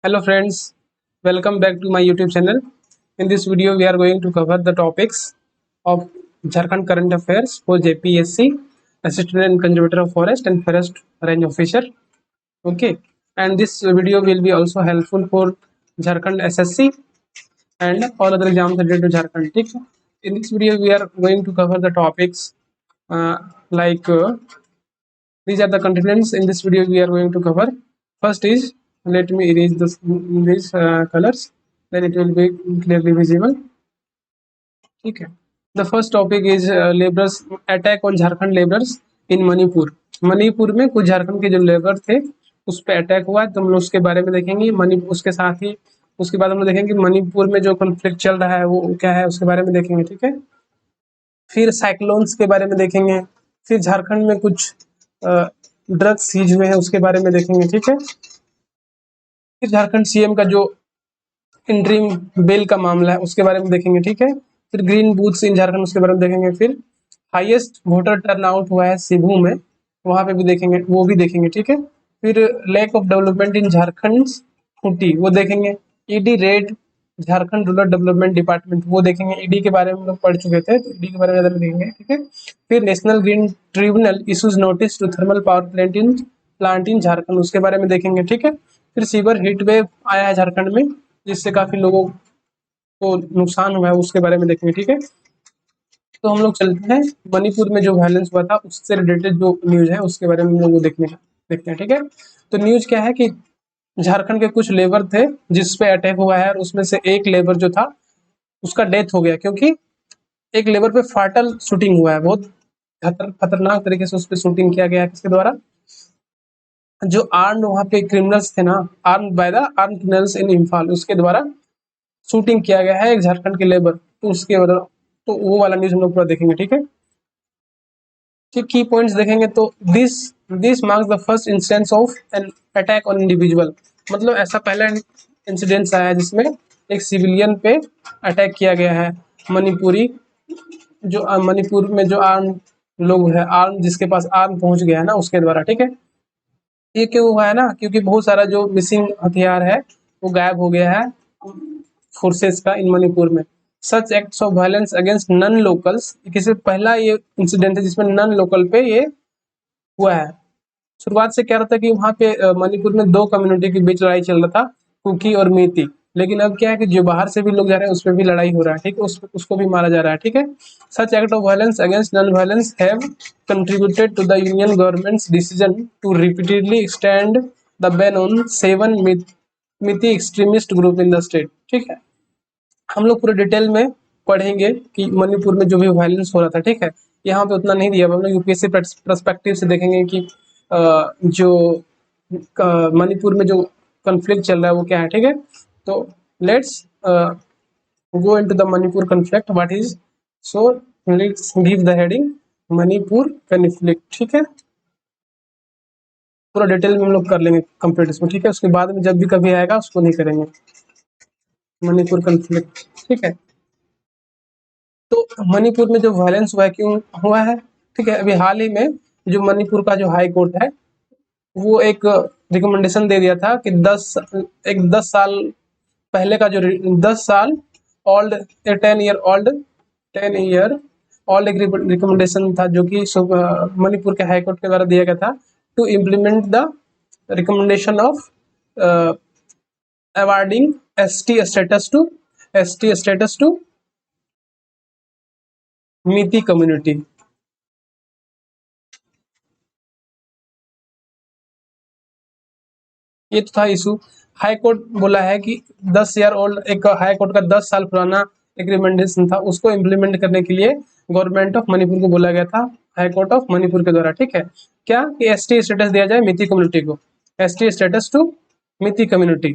Hello friends, welcome back to my YouTube channel. In this video, we are going to cover the topics of Jharkhand current affairs for JPSC, Assistant and Conservator of Forest and Forest Range Officer. Okay, and this video will be also helpful for Jharkhand SSC and all other exams related to Jharkhand. ठीक है? In this video, we are going to cover the topics uh, like these are the contents in this video we are going to cover. First is, let me erase these colors, then it will be clearly visible. ठीक है. The first topic is laborers attack on Jharkhand laborers in Manipur. Manipur में कुछ झारखंड के जो labour थे उस पर attack हुआ, तो हम लोग उसके बारे में देखेंगे। मणिपुर उसके साथ ही उसके बाद हम लोग देखेंगे मणिपुर में जो कॉन्फ्लिक्ट चल रहा है वो क्या है उसके बारे में देखेंगे। ठीक है, फिर साइक्लोन्स के बारे में देखेंगे, फिर झारखंड में कुछ ड्रग्स सीज हुए हैं उसके बारे में देखेंगे। ठीक है, फिर झारखंड सीएम का जो इंटरिम बेल का मामला है उसके बारे में देखेंगे। ठीक है, फिर ग्रीन बूथ्स इन झारखंड उसके बारे में देखेंगे। फिर हाईएस्ट वोटर टर्नआउट हुआ है सिभू में, वहां पे भी देखेंगे, वो भी देखेंगे। ठीक है, फिर lack of development in Jharkhand Khunti वो देखेंगे। ED raid Jharkhand rural development department वो देखेंगे। ईडी के बारे में हम लोग पढ़ चुके थे, तो ईडी के बारे में ज्यादा देखेंगे। ठीक है, फिर national green tribunal issues notice to thermal power plant in Jharkhand उसके बारे में देखेंगे। ठीक है, फिर सीवर हीट वेव आया है झारखंड में जिससे काफी लोगों को नुकसान हुआ है उसके बारे में देखेंगे। ठीक है, तो हम लोग चलते हैं मणिपुर में जो वायलेंस हुआ था उससे रिलेटेड जो न्यूज है उसके बारे में हम लोग देखते हैं। ठीक है, तो न्यूज क्या है कि झारखंड के कुछ लेबर थे जिस पे अटैक हुआ है और उसमें से एक लेबर जो था उसका डेथ हो गया, क्योंकि एक लेबर पे फाटल शूटिंग हुआ है। बहुत खतरनाक तरीके से उस पर शूटिंग किया गया है। किसके द्वारा? जो आर्म वहां पे क्रिमिनल्स थे ना, arm by the arm criminals in Imphal, उसके द्वारा शूटिंग किया गया है एक झारखंड के लेबर। तो उसके तो वो वाला न्यूज हम लोग पूरा देखेंगे। ठीक है, ठीक, की पॉइंट्स देखेंगे। तो this marks the first instance of an attack on individual, मतलब ऐसा पहला इंसिडेंस आया है जिसमें एक सिविलियन पे अटैक किया गया है। मणिपुरी जो मणिपुर में जो आर्म लोग है, आर्म जिसके पास आर्म पहुंच गया है ना उसके द्वारा। ठीक है, ये क्यों हुआ है ना, क्योंकि बहुत सारा जो मिसिंग हथियार है वो गायब हो गया है फोर्सेस का इन मणिपुर में। सच acts of violence against non locals, किसी पहला ये इंसिडेंट है जिसमें नॉन लोकल पे ये हुआ है। शुरुआत से क्या रहता है कि वहाँ पे मणिपुर में दो कम्युनिटी के बीच लड़ाई चल रहा था, कुकी और मीती। लेकिन अब क्या है कि जो बाहर से भी लोग जा रहे हैं उस पर भी लड़ाई हो रहा है। ठीक है, उसको भी मारा जा रहा है। ठीक है, such act of violence against non violence have contributed to the union government's decision to repeatedly extend the ban on 7 Meitei extremist group in the state. ठीक है, हम लोग पूरे डिटेल में पढ़ेंगे कि मणिपुर में जो भी वायलेंस हो रहा था। ठीक है, यहाँ पे उतना नहीं दिया, हम लोग यूपीएससी पर्सपेक्टिव से देखेंगे कि जो मणिपुर में जो कॉन्फ्लिक्ट चल रहा है वो क्या है। ठीक है, तो let's go into the Manipur conflict what is. So let's give the heading Manipur conflict. ठीक है, पूरा डिटेल में हम लोग कर लेंगे कंप्लीट इसमें। ठीक है, उसके बाद में जब भी कभी आएगा उसको नहीं करेंगे मणिपुर कॉन्फ्लिक्ट। ठीक है, तो मणिपुर में जो वायलेंस हुआ है क्यों हुआ है? ठीक है, अभी हाल ही में जो मणिपुर का जो हाई कोर्ट है वो एक रिकमेंडेशन दे दिया था कि 10 साल पहले का जो 10 साल ओल्ड 10 ईयर ओल्ड एक रिकमेंडेशन था जो कि मणिपुर के हाई कोर्ट के द्वारा दिया गया था to implement the recommendation of awarding ST status to Meitei community. ये तो था इशू। हाई कोर्ट बोला है कि 10 ईयर ओल्ड एक हाई कोर्ट का 10 साल पुराना एक रिकमेंडेशन था, उसको इम्प्लीमेंट करने के लिए गवर्नमेंट ऑफ मणिपुर को बोला गया था हाई कोर्ट ऑफ मणिपुर के द्वारा। ठीक है, क्या कि एसटी स्टेटस दिया जाए मिती कम्युनिटी को, ST status to Meitei community.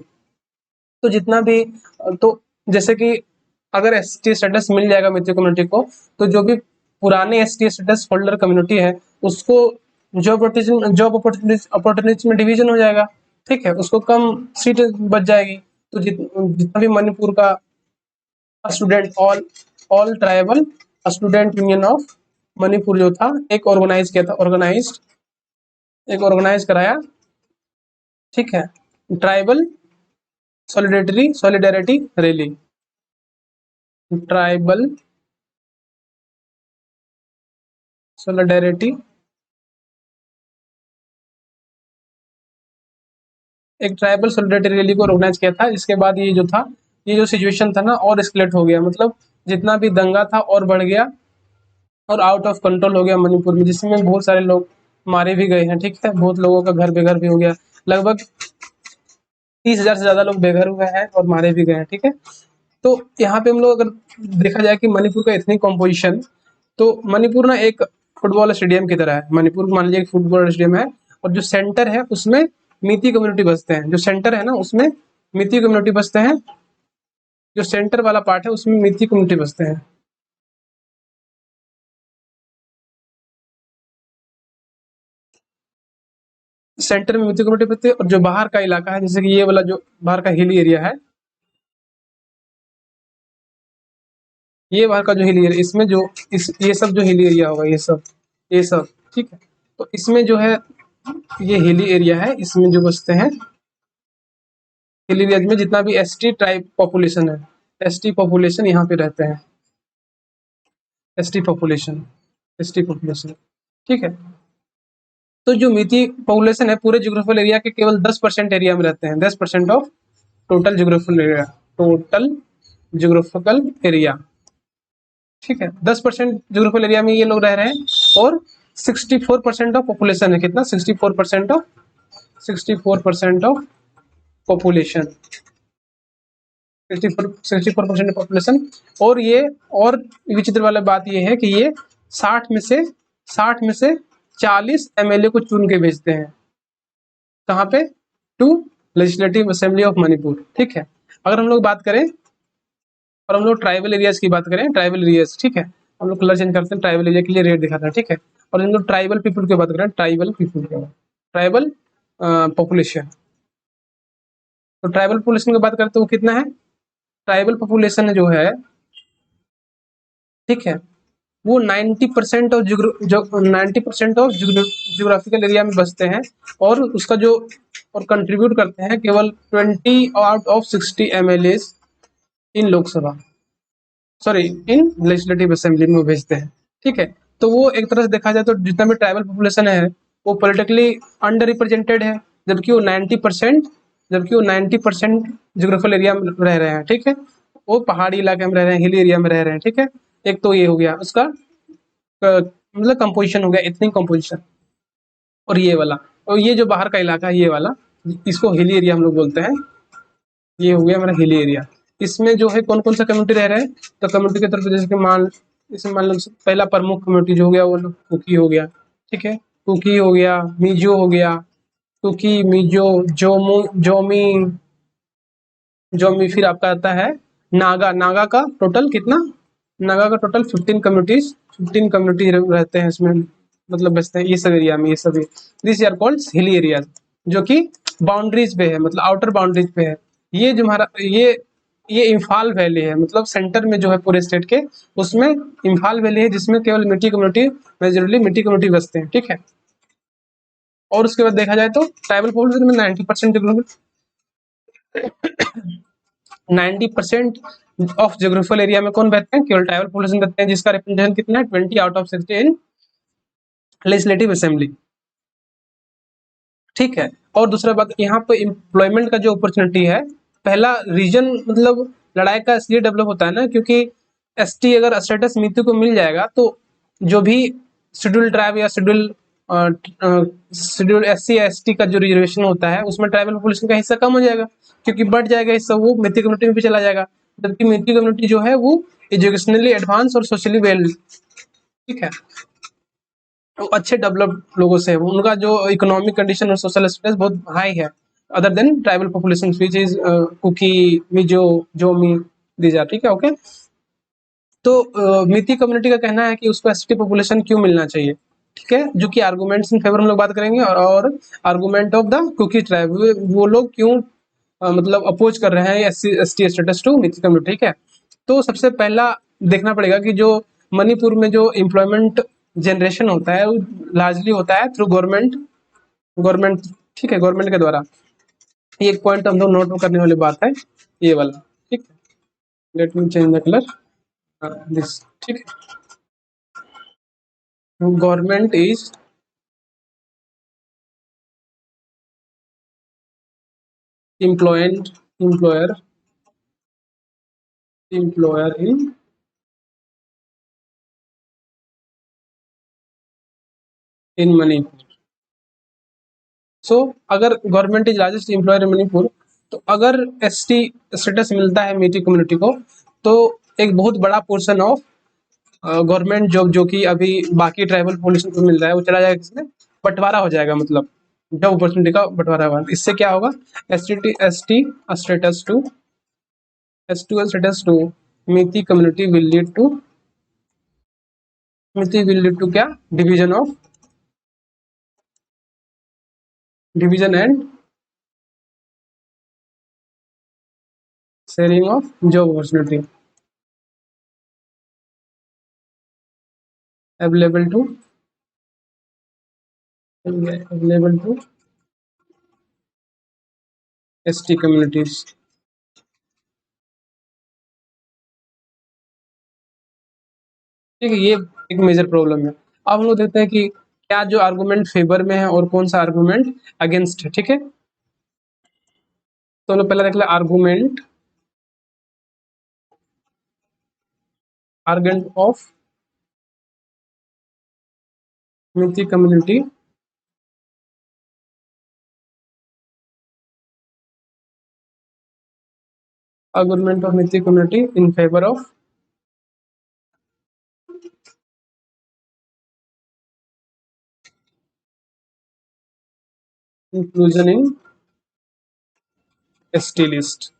तो जितना भी तो जैसे कि अगर एसटी स्टेटस मिल जाएगा मिती कम्युनिटी को, तो जो भी पुराने एसटी स्टेटस होल्डर कम्युनिटी है उसको जॉब अपॉर्चुनिटीज में डिवीजन हो जाएगा। ठीक है, उसको कम सीट बच जाएगी। तो जितना भी मणिपुर का student all tribal student union of Manipur जो था एक ऑर्गेनाइज किया था, ऑर्गेनाइज कराया। ठीक है, tribal solidarity rally, tribal solidarity, एक ट्राइबल सॉलिडेरिटी रैली को ऑर्गेनाइज किया था। इसके बाद ये जो था, ये जो सिचुएशन था ना और एस्केलेट हो गया, मतलब जितना भी दंगा था और बढ़ गया और आउट ऑफ कंट्रोल हो गया मणिपुर में, जिसमें बहुत सारे लोग मारे भी गए हैं। ठीक है, बहुत लोगों का घर बेघर भी हो गया, लगभग 30,000 से ज्यादा लोग बेघर हुए हैं और मारे भी गए हैं। ठीक है, तो यहाँ पे हम लोग अगर देखा जाए कि मणिपुर का एथनिक कॉम्पोजिशन, तो मणिपुर ना एक फुटबॉल स्टेडियम की तरह है। मणिपुर मान लीजिए एक फुटबॉल स्टेडियम है और जो सेंटर है उसमें मिती कम्युनिटी बसते हैं। जो सेंटर है ना उसमें मिती कम्युनिटी बसते हैं, जो सेंटर वाला पार्ट है उसमें मिती कम्युनिटी बसते हैं। सेंटर में मिती कम्युनिटी बसते हैं और जो बाहर का इलाका है, जैसे कि ये वाला जो बाहर का हिली एरिया है, ये बाहर का जो हिली एरिया, इसमें जो ये सब जो हिली एरिया होगा, ये सब ठीक है। तो इसमें जो है ये हिली एरिया है, इसमें जो बसते हैं हिली एरिया में जितना भी एसटी ट्राइब पॉपुलेशन है, एसटी पॉपुलेशन यहाँ पे रहते हैं, एसटी पॉपुलेशन, एसटी पॉपुलेशन। ठीक है, तो जो मिती पॉपुलेशन है पूरे ज्योग्राफिकल एरिया के केवल 10% एरिया में रहते हैं, 10% of total geographical area, total geographical area. ठीक है, 10% ज्योग्राफिकल एरिया में ये लोग रह रहे हैं और 64% ऑफ पॉपुलेशन है। कितना? 64% ऑफ 64% ऑफ पॉपुलेशन, 64% पॉपुलेशन। और ये और विचित्र वाला बात ये है कि ये 60 में से 40 एमएलए को चुन के भेजते हैं। कहाँ पे? To legislative assembly of Manipur. ठीक है, अगर हम लोग बात करें और हम लोग ट्राइबल एरियाज की बात करें, ट्राइबल एरियाज, ठीक है, हम लोग कलर चेंज करते हैं, ट्राइबल एरिया के लिए रेड दिखाते हैं। ठीक है, और हम लोग ट्राइबल पीपल की बात करें, ट्राइबल पीपल की, ट्राइबल पॉपुलेशन, तो ट्राइबल पॉपुलेशन की बात करते हैं तो वो कितना है? ट्राइबल पॉपुलेशन जो है, ठीक है, वो 90% ऑफ 90% ऑफ जियोग्राफिकल एरिया में बसते हैं और उसका जो और कंट्रीब्यूट करते हैं केवल 20 out of 60 MLA in Lok Sabha, sorry in legislative assembly में भेजते हैं। ठीक है, तो वो एक तरह से देखा जाए तो जितना भी ट्राइबल पॉपुलेशन है वो पॉलिटिकली अंडर रिप्रेजेंटेड है, जबकि वो 90% जबकि वो 90% जियोग्राफिकल एरिया में रह रहे हैं। ठीक है, वो पहाड़ी इलाके में रह रहे हैं, हिली एरिया में रह रहे हैं। ठीक है, एक तो ये हो गया उसका मतलब कंपोजिशन हो गया, एथनिक कंपोजिशन। और ये वाला, और ये जो बाहर का इलाका है ये वाला, इसको हिली एरिया हम लोग बोलते हैं। ये हो गया हमारा हिली एरिया। इसमें जो है कौन कौन सा कम्युनिटी रह रहे हैं, तो कम्युनिटी के तरफ जैसे कि जैसे मान लो पहला प्रमुख कम्युनिटी जो हो गया वो कुकी हो गया। ठीक है, कुकी हो गया, मिजो हो गया, कुकी, मिजो, जोमू, जोमी, जोमी, फिर आपका आता है नागा। नागा का टोटल कितना? नागा का टोटल 15 कम्युनिटी रहते हैं इसमें, मतलब बसते हैं ये सब एरिया में, ये सभी this are called hilly area, जो कि बाउंड्रीज पे है, मतलब आउटर बाउंड्रीज पे है। ये जो हमारा ये इम्फाल वैली है, मतलब सेंटर में जो है पूरे स्टेट के, उसमें इम्फाल वैली है जिसमें केवल मिट्टी कम्युनिटी, मेजरली मिट्टी कम्युनिटी बसते हैं। ठीक है, और उसके बाद देखा जाए तो ट्राइबल पॉपुलेशन में 90% 90% ऑफ जियोग्राफिकल एरिया में कौन बैठते हैं? केवल ट्राइबल पॉपुलेशन बैठते हैं, जिसका रिप्रेजेंटेशन कितना है? 20 out of 60 in legislative assembly. ठीक है, और दूसरा बात यहाँ पे एम्प्लॉयमेंट का जो अपॉर्चुनिटी है, पहला रीजन मतलब लड़ाई का इसलिए डेवलप होता है ना क्योंकि एसटी अगर स्टेटस मित्ती को मिल जाएगा तो जो भी शेड्यूल ट्राइब या शेड्यूल एससी एसटी का जो रिजर्वेशन होता है उसमें ट्राइबल पॉपुलेशन का हिस्सा कम हो जाएगा, क्योंकि बढ़ जाएगा हिस्सा, वो मित्ती कम्युनिटी में भी चला जाएगा। जबकि मित्ती कम्युनिटी जो है वो एजुकेशनली एडवांस और सोशली वेल, ठीक है, वो अच्छे डेवलप्ड लोगों से, उनका जो इकोनॉमिक कंडीशन और सोशल स्टेटस बहुत हाई है other than tribal population which is Kuki, Mizo, Zomi, these are. ठीक है, ओके। तो मिती कम्युनिटी का कहना है कि उसको एसटी पॉपुलेशन क्यों मिलना चाहिए, ठीक है, जो कि आर्गुमेंट्स इन फेवर हम लोग बात करेंगे, और argument of the Kuki tribe, वो लोग क्यों मतलब अपोज कर रहे हैं S T status to Meitei community. ठीक है, तो सबसे पहला देखना पड़ेगा कि जो मणिपुर में जो एम्प्लॉयमेंट जनरेशन होता है वो लार्जली होता है थ्रू गवर्नमेंट, ठीक है, गवर्नमेंट के द्वारा। ये एक पॉइंट हम लोग नोट करने वाली बात है, ये वाला, ठीक है। Let me change the colour this, ठीक है। Government is employer in Manipur. So अगर government is largest employer in Manipur, तो अगर एसटी स्टेटस मिलता है मीठी कम्युनिटी को, तो एक बहुत बड़ा पोर्शन ऑफ गवर्नमेंट जॉब जो कि अभी बाकी ट्राइबल पॉपुलेशन को मिल रहा है वो चला जाएगा, इसमें बंटवारा हो जाएगा, मतलब जॉब अपॉर्चुनिटी का बंटवारा होगा। इससे क्या होगा, एस टी स्टेटस टू मीठी कम्युनिटी विल लीड टू क्या, division and sharing of job opportunity available to ST communities। ठीक है, ये एक मेजर प्रॉब्लम है। अब हम लोग देखते हैं कि क्या जो आर्गुमेंट फेवर में है और कौन सा आर्गुमेंट अगेंस्ट है, ठीक है। तो हम लोग पहले देख ले argument of Mithi community in favour of inclusion in ST list.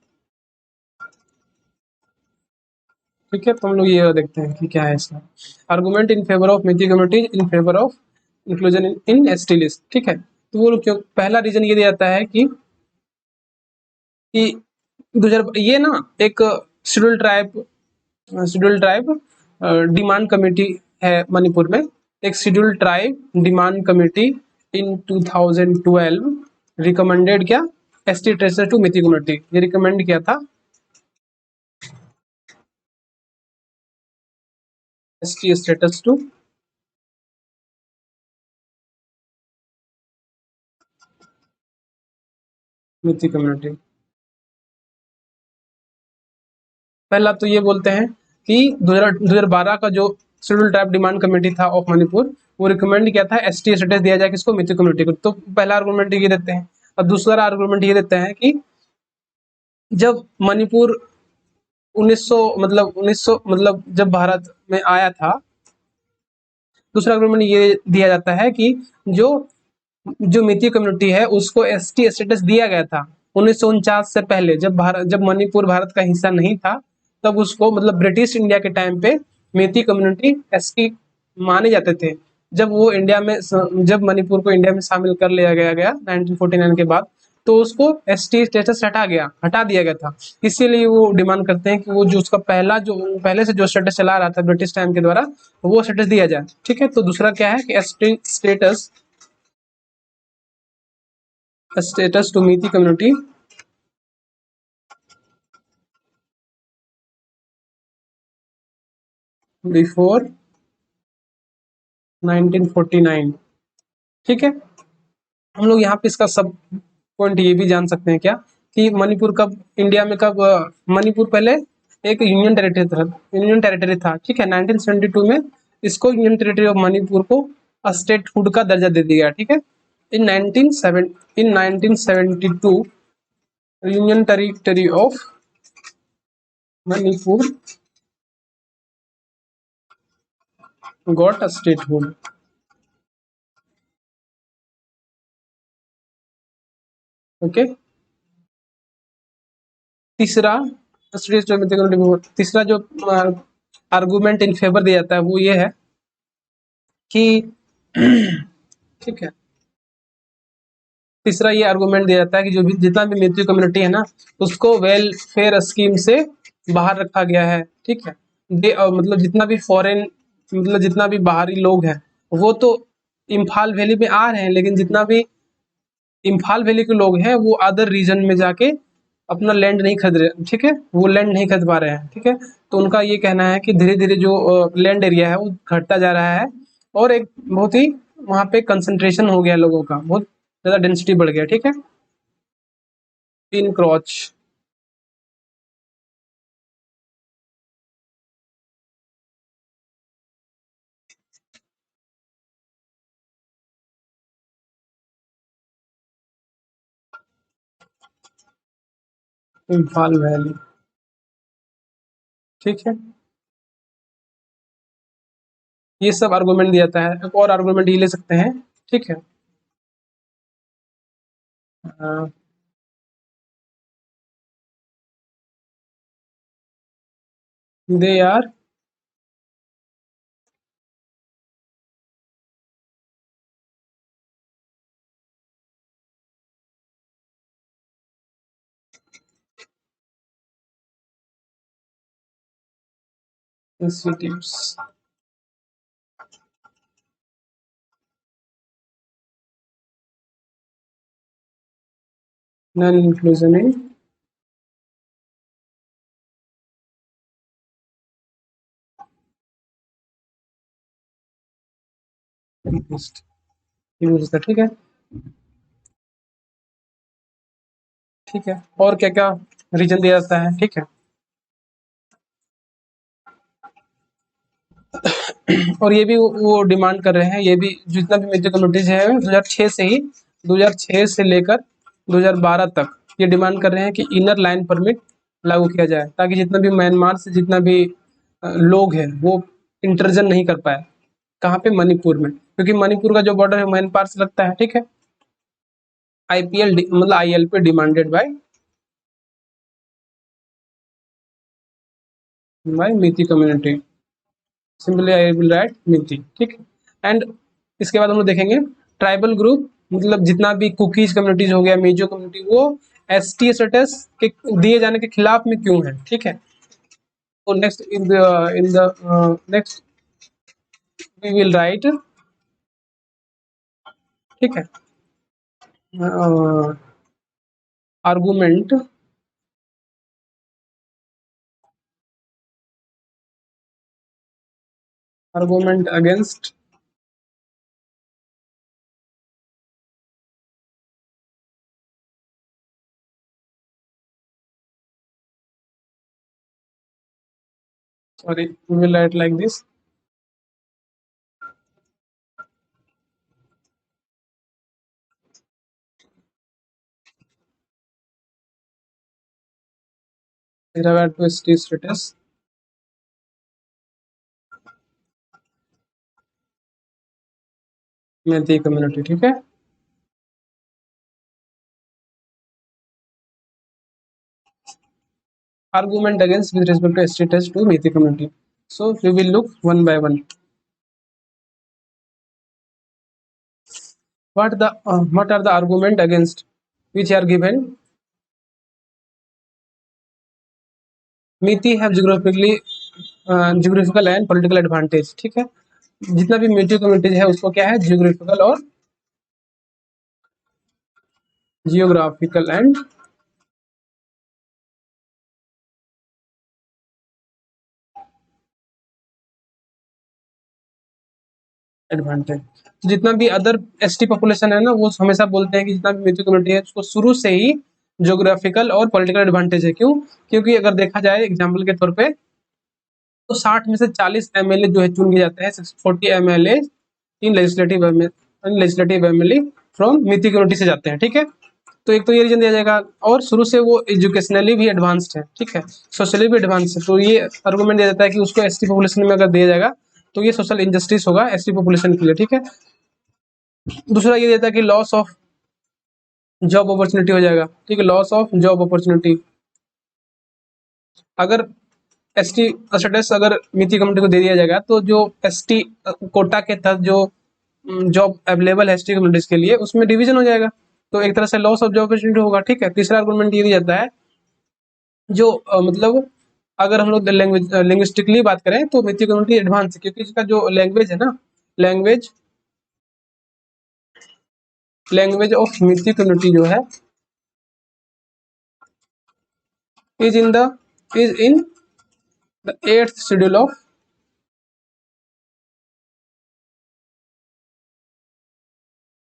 ठीक है, तो हम लोग ये देखते हैं कि क्या है इसका argument in favour of Mithi community in favour of inclusion in ST list. ठीक है, तो वो क्यों, पहला रीजन ये दिया जाता है कि 2000 ये ना एक शेड्यूल ट्राइब डिमांड कमेटी है मणिपुर में। एक schedule tribe demand committee in 2012 recommended क्या, ST ट्रेसर टू मिथि कम्युनिटी, ये रिकमेंड किया था ST status to Meitei community. पहला तो ये बोलते हैं कि 2012 का जो शेड्यूल ट्राइब डिमांड कमेटी था ऑफ मणिपुर, वो रिकमेंड किया था ST स्टेटस दिया जाए किसको, मिथि कम्युनिटी को। तो पहला आर्गुमेंट ये देते हैं। और दूसरा आर्गुमेंट ये देते हैं कि जब मणिपुर 1900 जब भारत में आया था, दूसरा आर्गुमेंट ये दिया जाता है कि जो जो मिथि कम्युनिटी है उसको ST स्टेटस दिया गया था 1949 से पहले, जब मणिपुर भारत का हिस्सा नहीं था, तब उसको मतलब ब्रिटिश इंडिया के टाइम पे मिथि कम्युनिटी ST माने जाते थे। जब मणिपुर को इंडिया में शामिल कर लिया गया 1949 के बाद, तो उसको ST स्टेटस हटा दिया गया था। इसीलिए वो डिमांड करते हैं कि वो जो उसका पहले से जो स्टेटस चला रहा था ब्रिटिश टाइम के द्वारा, वो स्टेटस दिया जाए। ठीक है, तो दूसरा क्या है कि ST status to Meitei community before 1949। ठीक है, हम लोग यहाँ पे इसका सब पॉइंट ये भी जान सकते हैं क्या, कि मणिपुर कब मणिपुर पहले एक यूनियन टेरिटरी था। ठीक है, 1972 में इसको यूनियन टेरिटरी ऑफ मणिपुर को स्टेटहुड का दर्जा दे दिया। ठीक है, इन 1972 union territory of Manipur got statehood. Okay, तीसरा जो आर्गुमेंट इन फेवर दिया जाता है वो ये है कि ठीक है, तीसरा ये आर्गुमेंट दिया जाता है कि जो भी जितना भी मिथि कम्युनिटी है ना, उसको वेलफेयर स्कीम से बाहर रखा गया है। ठीक है, मतलब जितना भी बाहरी लोग हैं वो तो इम्फाल वैली में आ रहे हैं, लेकिन जितना भी इम्फाल वैली के लोग हैं वो अदर रीजन में जाके अपना लैंड नहीं खरीद रहे, ठीक है, वो लैंड नहीं खरीद पा रहे हैं, ठीक है। तो उनका ये कहना है कि धीरे धीरे जो लैंड एरिया है वो घटता जा रहा है, और एक बहुत ही वहाँ पे कंसंट्रेशन हो गया लोगों का, बहुत ज़्यादा डेंसिटी बढ़ गया, ठीक है। इनक्रोच, इम्फाल वैली, ठीक है। ये सब आर्गुमेंट दिया जाता है, एक और आर्गुमेंट ये ले सकते हैं, ठीक है। They are institutes non inclusion in use, ठीक है, ठीक है। और क्या क्या रीजन दिया जाता है, ठीक है। और ये भी वो डिमांड कर रहे हैं, ये भी जितना भी मेजर कम्युनिटीज है 2006 से ही, 2006 से लेकर 2012 तक ये डिमांड कर रहे हैं कि इनर लाइन परमिट लागू किया जाए, ताकि जितना भी म्यांमार से जितना भी लोग हैं वो इंटरजन नहीं कर पाए। कहाँ पे? मणिपुर में, क्योंकि मणिपुर का जो बॉर्डर है म्यांमार से लगता है, ठीक है। आईपीएल मतलब आईएलपी डिमांडेड बाय मिति community, simply I will write मिति, ठीक है। एंड इसके बाद हम लोग देखेंगे ट्राइबल ग्रुप, मतलब जितना भी कुकीज कम्युनिटीज हो गया, मेजो कम्युनिटी, वो एसटी स्टेटस के दिए जाने के खिलाफ में क्यों है, ठीक है। तो next in the next we will write, ठीक है, argument argument against sorry we will write like this, regard to ST status Meitei community, ठीक है। Argument against with respect to ST to Methi community. So we will look one by one. What are the argument against which are given? Methi have geographical and political advantage, ठीक है। जितना भी Methi community है उसको क्या है? Geographical और geographical and advantage. तो जितना भी अदर एसटी पॉपुलेशन है ना, वो हमेशा बोलते हैं कि जितना भी मेजर कम्युनिटी है उसको शुरू से ही ज्योग्राफिकल और पॉलिटिकल एडवांटेज है। क्यों? क्योंकि अगर देखा जाए एग्जाम्पल के तौर पे, तो 60 में से 40 एमएलए जो है चुन के जाते हैं, 40 MLA in legislative MLA from मिति कम्युनिटी से जाते हैं, ठीक है। तो एक तो ये रीजन दिया जाएगा, और शुरू से वो एजुकेशनली भी एडवांस्ड है, ठीक है, सोशली भी एडवांस है। तो ये आर्गुमेंट दिया जाता है कि उसको एसटी पॉपुलेशन में अगर दिया जाएगा तो ये सोशल इंजस्टिस होगा एसटी पॉपुलेशन के लिए, ठीक है। दूसरा ये देता है कि लॉस ऑफ जॉब अपॉर्चुनिटी हो जाएगा, ठीक है, लॉस ऑफ जॉब अपॉर्चुनिटी। अगर एसटी स्टेटस अगर मिति कम्युनिटी को दे दिया जाएगा तो जो एसटी कोटा के तहत जो जॉब अवेलेबल है एसटी कम्युनिटीज के लिए, उसमें डिवीजन हो जाएगा, तो एक तरह से लॉस ऑफ जॉब अपॉर्चुनिटी होगा, ठीक है। तीसरा आर्गुमेंट ये दिया जाता है, जो मतलब अगर हम लोग लैंग्वेज लिंग्विस्टिकली बात करें तो मिति कम्युनिटी एडवांस है, क्योंकि इसका जो लैंग्वेज है ना, लैंग्वेज लैंग्वेज ऑफ मिती कम्युनिटी जो है is in the 8th schedule of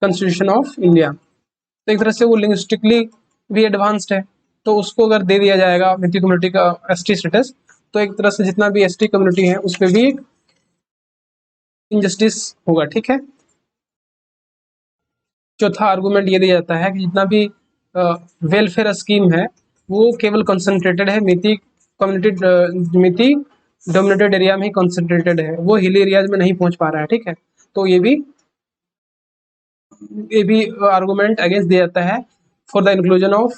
constitution of India. तो एक तरह से वो लिंग्विस्टिकली भी एडवांस्ड है, तो उसको अगर दे दिया जाएगा मिती कम्युनिटी का एसटी स्टेटस, तो एक तरह से जितना भी एसटी कम्युनिटी है उस पर भी एक इनजस्टिस होगा। ठीक है। चौथा आर्गुमेंट ये दिया जाता है कि जितना भी वेलफेयर स्कीम है वो केवल कंसंट्रेटेड है मिती कम्युनिटी मिती डोमिनेटेड एरिया में ही कंसंट्रेटेड है, वो हिल एरियाज में नहीं पहुंच पा रहा है। ठीक है। तो ये भी आर्गुमेंट अगेंस्ट दिया जाता है for the inclusion of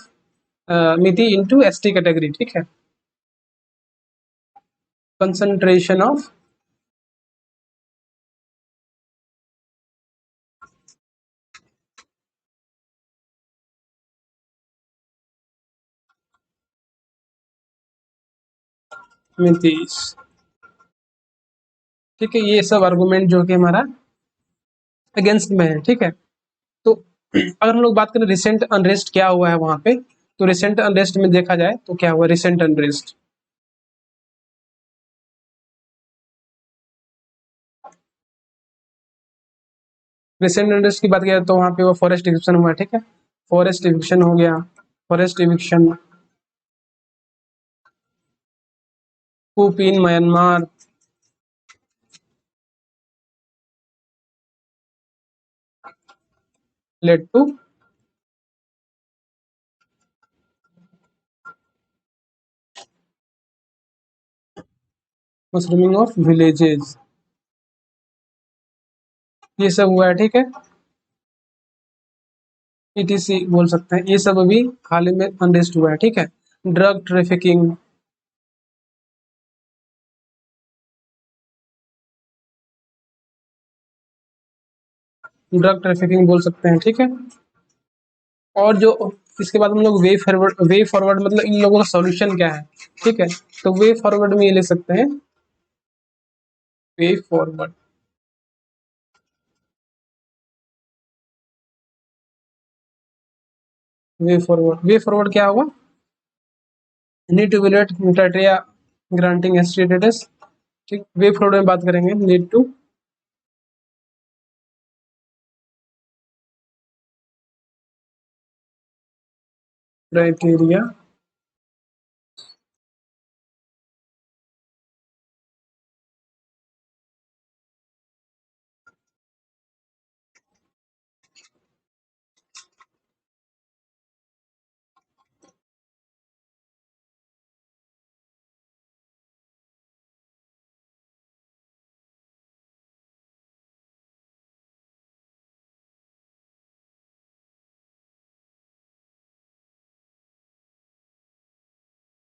Meitei into ST category. ठीक है। Concentration of Meiteis. ठीक है। ये सब आर्गुमेंट जो कि हमारा अगेंस्ट में है। ठीक है। तो अगर हम लोग बात करें रिसेंट अनरेस्ट क्या हुआ है वहां पे, तो रिसेंट अनरेस्ट में देखा जाए तो क्या हुआ रिसेंट अनरेस्ट। रिसेंट अनरेस्ट की बात किया तो वहां पे वो फॉरेस्ट इविक्शन हुआ है। ठीक है। फॉरेस्ट इविक्शन हो गया। Forest eviction, coup in Myanmar, led to mushrooming of villages, ये सब हुआ है। ठीक है। ईटीसी बोल सकते हैं, ये सब अभी हाल ही में अनरेस्ट हुआ है। ठीक है। ड्रग ट्रैफिकिंग, ड्रग ट्रैफिकिंग बोल सकते हैं। ठीक है। और जो इसके बाद हम लोग वे फॉरवर्ड मतलब इन लोगों का सॉल्यूशन क्या है। ठीक है। तो वे फॉरवर्ड में ये ले सकते हैं, वे फॉरवर्ड, वे फॉरवर्ड क्या होगा, need to validate criteria granting status. ठीक। वे फॉरवर्ड में बात करेंगे, नीड टू क्राइटेरिया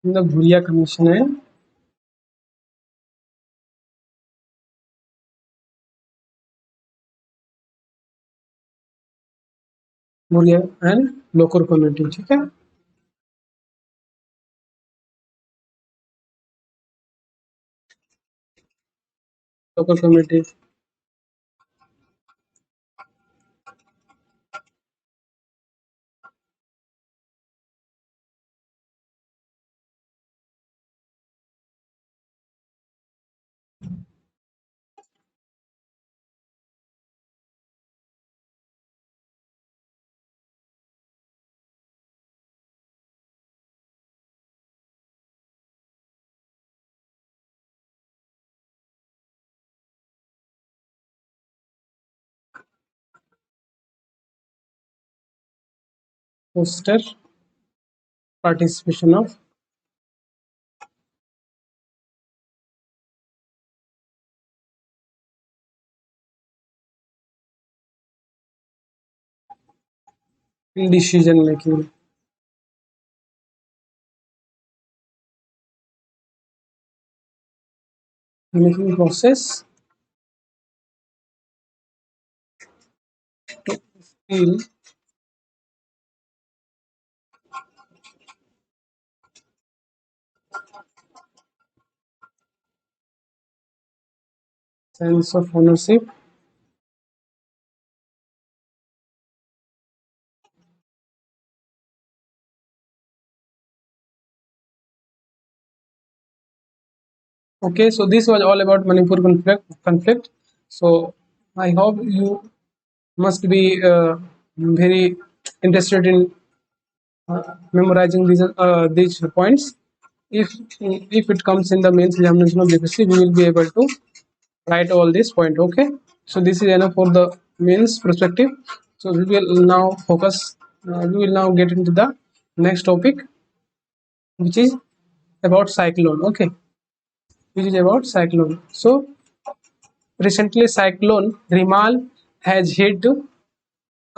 मतलब भूरिया कमीशन है, भूरिया एंड लोकल कम्युनिटी। ठीक है। Local community, foster participation of in decision making process to feel sense of ownership Okay, so this was all about Manipur conflict. So I hope you must be very interested in memorizing these points. If it comes in the mains examination of BPC, we will be able to write all these points. Okay, so this is enough for the mains perspective. So we will now focus. We will now get into the next topic, which is about cyclone. Okay, which is about cyclone. So recently, cyclone Rimal has hit the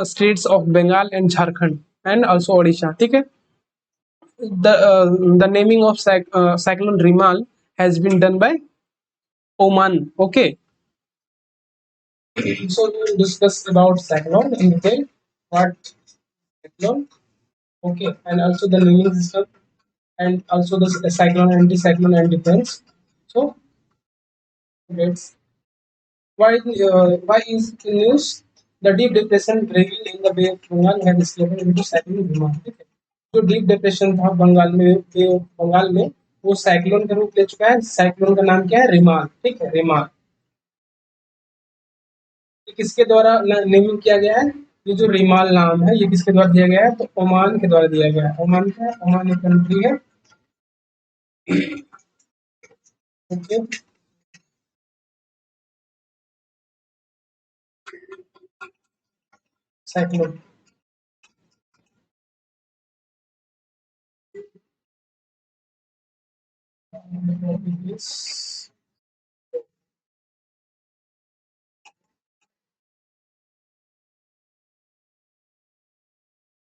states of Bengal and Jharkhand and also Odisha. Okay, the naming of cyclone Rimal has been done by Oman. Okay, so we will discuss about cyclone in detail. What cyclone? Okay, and also the naming system and also the cyclone, anti-cyclone, and defense. So let's why is the news the deep depression revealed in the Bay of Bengal has escaped into cyclone Rimal. ठीक है, जो deep depression था बंगाल में, बंगाल में वो cyclone का रूप ले चुका है. साइक्लोन का नाम क्या है? रिमाल. ठीक है, रिमाल. ये किसके द्वारा नेमिंग किया गया है? ये जो रिमाल नाम है ये किसके द्वारा दिया गया है? तो ओमान के द्वारा दिया गया है. ओमान क्या है? ओमान एक कंट्री है. Okay, cyclone.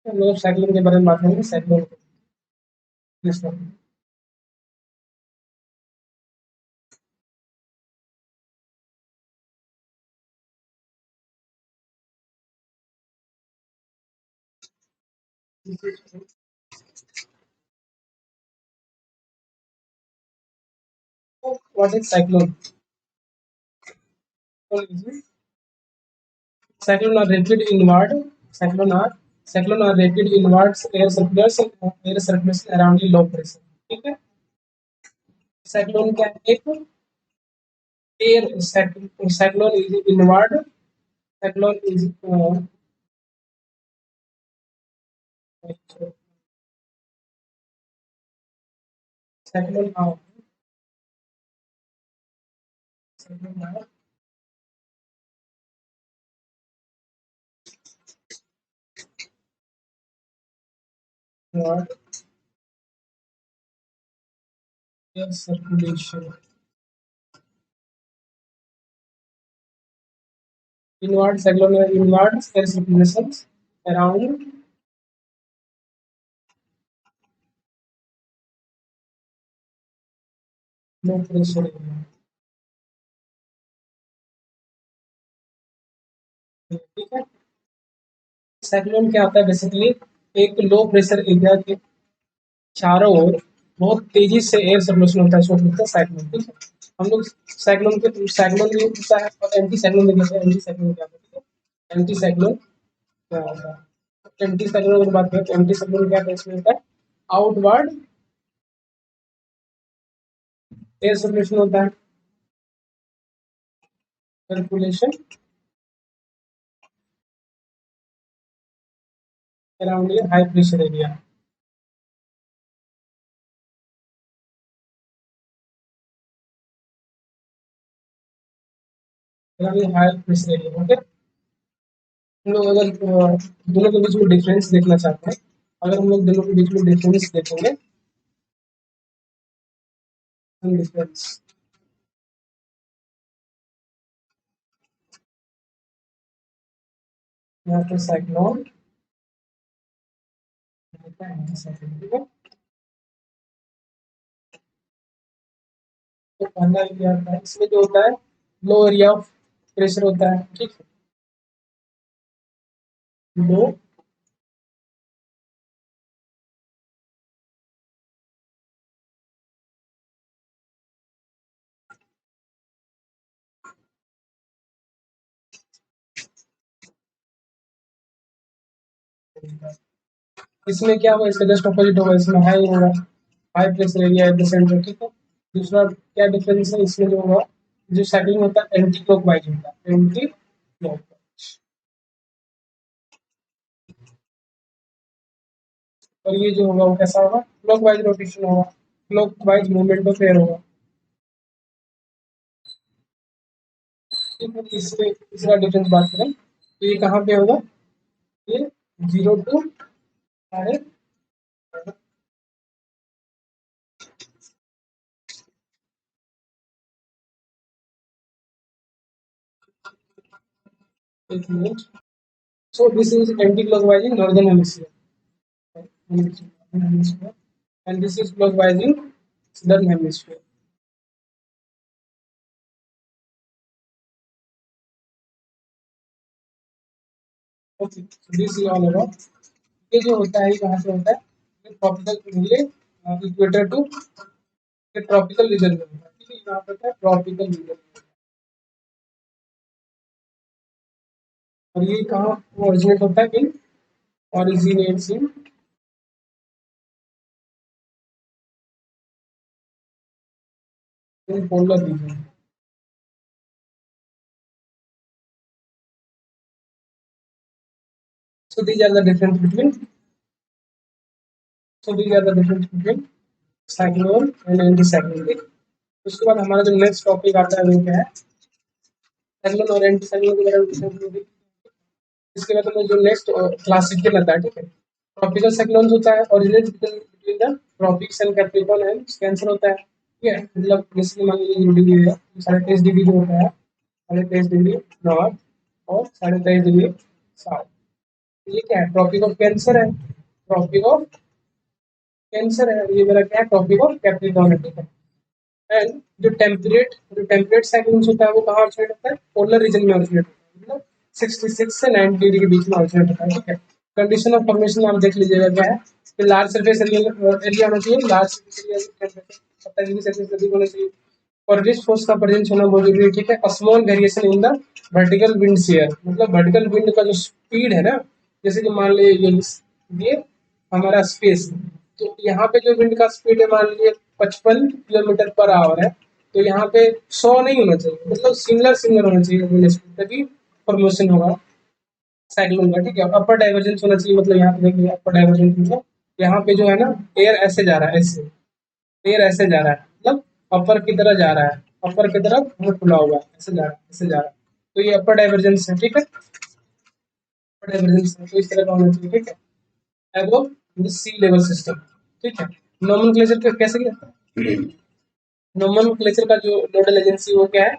लोग साइक्लोन के बारे में बात करेंगे. Cyclone what is cyclone? Cyclone are rapid inward. Cyclone are rapid inwards air circulation around the low pressure. ठीक है. साइक्लोन क्या है? एक air cyclone is inward. Cyclone is cyclone cyclone inward air circulation. Inward cyclone are inward air circulation around low pressure area. ठीक है. Cyclone क्या होता है? बेसिकली एक लो प्रेशर एरिया के चारों ओर बहुत तेजी से एयर सर्कुलेशन होता है, इसको बोलते हैं साइक्लोन. ठीक है, हम लोग साइक्लोन भी होता है और एंटी साइक्लोन भी कहते हैं. एंटी साइक्लोन क्या होता है? एंटी साइक्लोन क्या होता है? एंटी साइक्लोन की बात करें तो एंटी साइक्लोन क्या इसमें होता है? आउटवर्ड एयर सर्कुलेशन होता है. Circulation around a high pressure area. High pressure area. Okay, हम लोग अगर दोनों के बीच में डिफरेंस देखना चाहते हैं, अगर हम लोग दोनों के बीच में डिफरेंस देखेंगे, डिफरेंस यहाँ पे साइक्लोन ठीक है. तो पहला एरिया होता है, इसमें जो होता है लो एरिया ऑफ प्रेशर होता है. ठीक है, लो इसमें क्या होगा? इसका जस्ट अपोजिट होगा. इसमें हाई होगा, high pressure area at the centre. ठीक है, दूसरा क्या डिफरेंस है इसमें जो होगा, जो साइक्लिंग होता है एंटी क्लॉकवाइज होता है, एंटी क्लॉकवाइज। और ये जो होगा वो कैसा होगा, क्लॉकवाइज रोटेशन होगा, क्लॉकवाइज मूवमेंट ऑफ एयर होगा। इसमें तीसरा डिफरेंस बात करें तो ये कहाँ पे होगा, ये 0 to साढ़े, एक minute. So this is anti-clockwise in northern hemisphere, and this is clockwise in southern hemisphere. Okay, so this is all about। ये जो होता है ये कहाँ से होता है, ये ट्रॉपिकल, ये इक्वेटर टू, ये ट्रॉपिकल रीजन में होता है, ठीक है, यहाँ पे होता है ट्रॉपिकल रीजन। और ये कहाँ ओरिजिनेट होता है, इन originates in polar region। So these are the difference between, so these are the difference between cyclone and anticyclone। उसके बाद हमारा जो नेक्स्ट टॉपिक आता है वो क्या है, साइक्लोन और एंटीसाइक्लोन के बारे में डिस्कस होगी। इसके बाद हमें जो नेक्स्ट क्लासिफिकेशन आता है, ठीक है, ट्रॉपिकल साइक्लोन होता है originate between the tropics and Capricorn and cancer होता है, ठीक है, मतलब जैसे मान लीजिए डिग्री है, 23.5 डिग्री जो होता है, 23.5 डिग्री नॉर्थ और 23.5 डिग्री साउथ, ये क्या है, ट्रॉपिक ऑफ कैंसर है, ट्रॉपिक ऑफ कैंसर है, ये मेरा क्या है, ट्रॉपिक ऑफ कैप्रिकॉर्न है, ठीक है। एंड जो टेम्परेट साइक्लोन्स होता है वो कहाँ ऑरिजिनेट होता है, पोलर रीजन में ऑरिजिनेट होता है, मतलब 66 से 90 डिग्री के बीच में ऑरिजिनेट होता है, ठीक है। कंडीशन ऑफ फॉर्मेशन आप देख लीजिएगा क्या है कि लार्ज सरफेस एरिया होना चाहिए, large surface area 27 degree Celsius अधिक होना चाहिए, और रिच फोर्स का प्रेजेंस होना बहुत जरूरी है, ठीक है। Small variation in the vertical wind shear, मतलब वर्टिकल विंड का जो स्पीड है ना, जैसे कि मान लीजिए ये हमारा स्पेस, तो यहाँ पे जो विंड का स्पीड है मान लीजिए 55 किलोमीटर पर आवर है, तो यहाँ पे 100 नहीं होना चाहिए, मतलब सिमिलर सिमिलर होना चाहिए विंड स्पीड, तभी फॉर्मेशन होगा साइक्लोन का, ठीक है। अपर डाइवर्जेंस होना चाहिए, मतलब यहाँ पे देखिए अपर डाइवर्जेंस मतलब यहाँ पे जो है ना एयर ऐसे जा रहा है, ऐसे एयर ऐसे जा रहा है, मतलब अपर की तरह जा रहा है, अपर की तरफ मुंह खुला हुआ है, ऐसे जा रहा है, ऐसे जा रहा है, तो ये अपर डाइवर्जेंस है, ठीक है, अपर डाइवर्जेंस है, तो इस तरह का होना चाहिए, ठीक है, above the sea level system, ठीक है। नोमेनक्लेचर का कैसे किया, नोमेनक्लेचर का जो नोडल एजेंसी वो क्या है,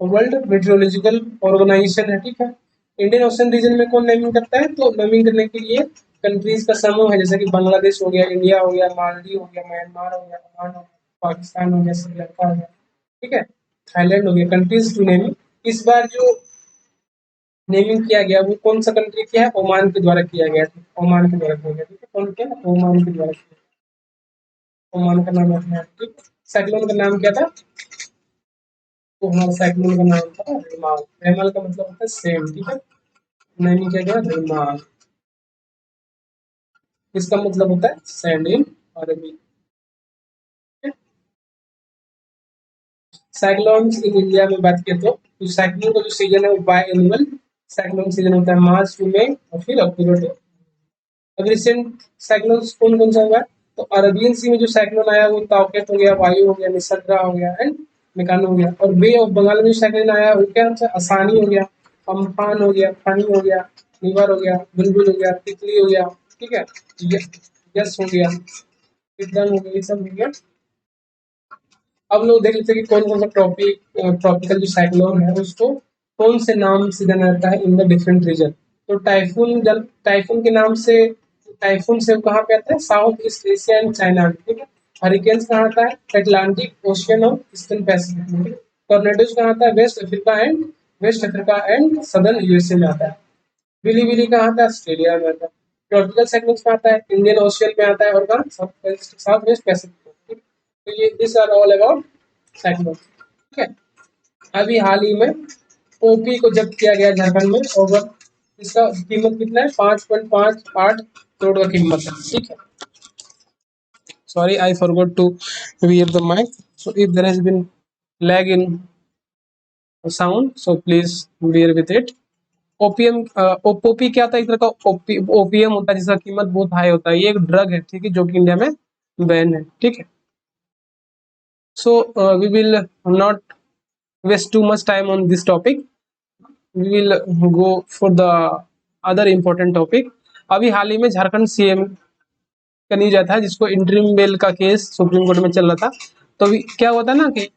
वर्ल्ड मेट्रोलॉजिकल ऑर्गेनाइजेशन है, ठीक है। इंडियन ओशन रीजन में कौन नेमिंग करता है, तो नेमिंग करने के लिए कंट्रीज का समूह है, जैसे कि बांग्लादेश हो गया, इंडिया हो गया, मालदीव हो गया, म्यांमार हो गया, ओमान हो गया, पाकिस्तान हो गया, श्रीलंका हो गया, ठीक है, थाईलैंड हो गया, कंट्रीज टू नेमिंग। इस बार जो नेमिंग किया गया वो कौन सा कंट्री किया है, ओमान के द्वारा किया गया था, ओमान के द्वारा किया गया, ठीक है, कौन किया, ओमान के द्वारा किया, ओमान का नाम रखना है, ठीक है। साइक्लोन का नाम क्या था, तो हमारा साइक्लोन का नाम था रेमाल, रेमाल का मतलब होता है सेम, ठीक है, नहीं क्या गया रेमाल, इसका मतलब होता है सैंड इन अरबी। साइक्लोन्स इन इंडिया में बात किया तो साइक्लोन का जो सीजन है वो बाय एनुअल साइक्लोन सीजन होता है, मार्च टू मई और फिर अक्टूबर टू। अब रिसेंट साइक्लोन्स कौन कौन सा हुआ है, तो अरबियन सी में जो साइक्लोन आया वो ताउकेत हो गया, वायु हो गया, निसर्गा हो गया एंड मेकानो हो गया, और बे ऑफ बंगाल में जो साइक्लोन आया वो क्या है, आसानी हो गया, अम्फान हो गया, फानी हो गया, निवर हो गया, बुलबुल हो गया, तितली हो गया, ठीक है, यस हो गया, विक्रम हो गया, ये सब हो गया। अब लोग देख लेते हैं कि कौन कौन सा ट्रॉपिकल जो साइक्लोन है उसको कौन से नाम से जाना जाता है इन द डिफरेंट रीजन। तो टाइफून, जब टाइफून के नाम से, टाइफून से कहाँ पे आता है, south east Asia and China में, ठीक है। हरिकेन्स कहाँ आता है, अटलांटिक ओशियन और ईस्टर्न पैसिफिक में। टॉर्नेडोज कहाँ आता है, west Africa and southern USA में आता है। बिली बिली कहाँ आता है, ऑस्ट्रेलिया में आता है। ट्रॉपिकल साइक्लोन कहाँ आता है, इंडियन ओशियन में आता है, और कहाँ, साउथ वेस्ट पैसिफिक में। तो ये this are all about cyclone, ठीक है। अभी हाल ही में ओपी को जब्त किया गया झारखंड में, और इसका कीमत कितना है, 5.58 करोड़ का कीमत है, ठीक है। Sorry, I forgot to wear the mic. So if there has been lag in sound, so please bear with it. OPM, OP क्या होता है? एक तरह का ओपीएम होता है जिसका कीमत बहुत हाई होता है। ये एक ड्रग है, ठीक है, जो कि इंडिया में बैन है, ठीक है। So we will not waste too much time on this topic. We will go for the other important topic. अभी हाल ही में झारखंड सीएम का न्यूज आया था, जिसको इंटरिम बेल का केस सुप्रीम कोर्ट में चल रहा था। तो क्या होता है ना कि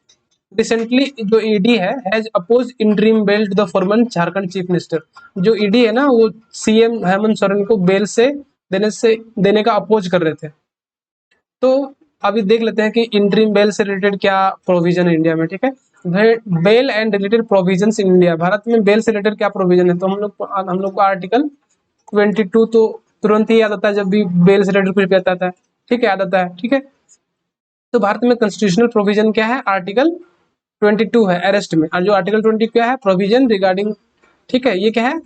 रिसेंटली जो ईडी है has oppose interim bail to the former Jharkhand chief minister. जो ईडी है ना, वो सीएम हेमंत सोरेन को बेल से देने का अपोज कर रहे थे। तो अभी देख लेते हैं कि इंटरिम बेल से रिलेटेड क्या प्रोविजन है इंडिया में, ठीक है। Bail and related provisions in India, Bharat में बेल से रिलेटेड क्या प्रोविजन है? तो हम लोग को आर्टिकल 22 तो तुरंत ही याद आता है जब भी बेल से रिलेटेड कुछ भी आता है, ठीक है, याद आता है, ठीक है। तो भारत में कॉन्स्टिट्यूशनल प्रोविजन क्या है? आर्टिकल 22 है अरेस्ट में, और जो आर्टिकल 20 क्या है? प्रोविजन रिगार्डिंग, ठीक है, ये क्या है?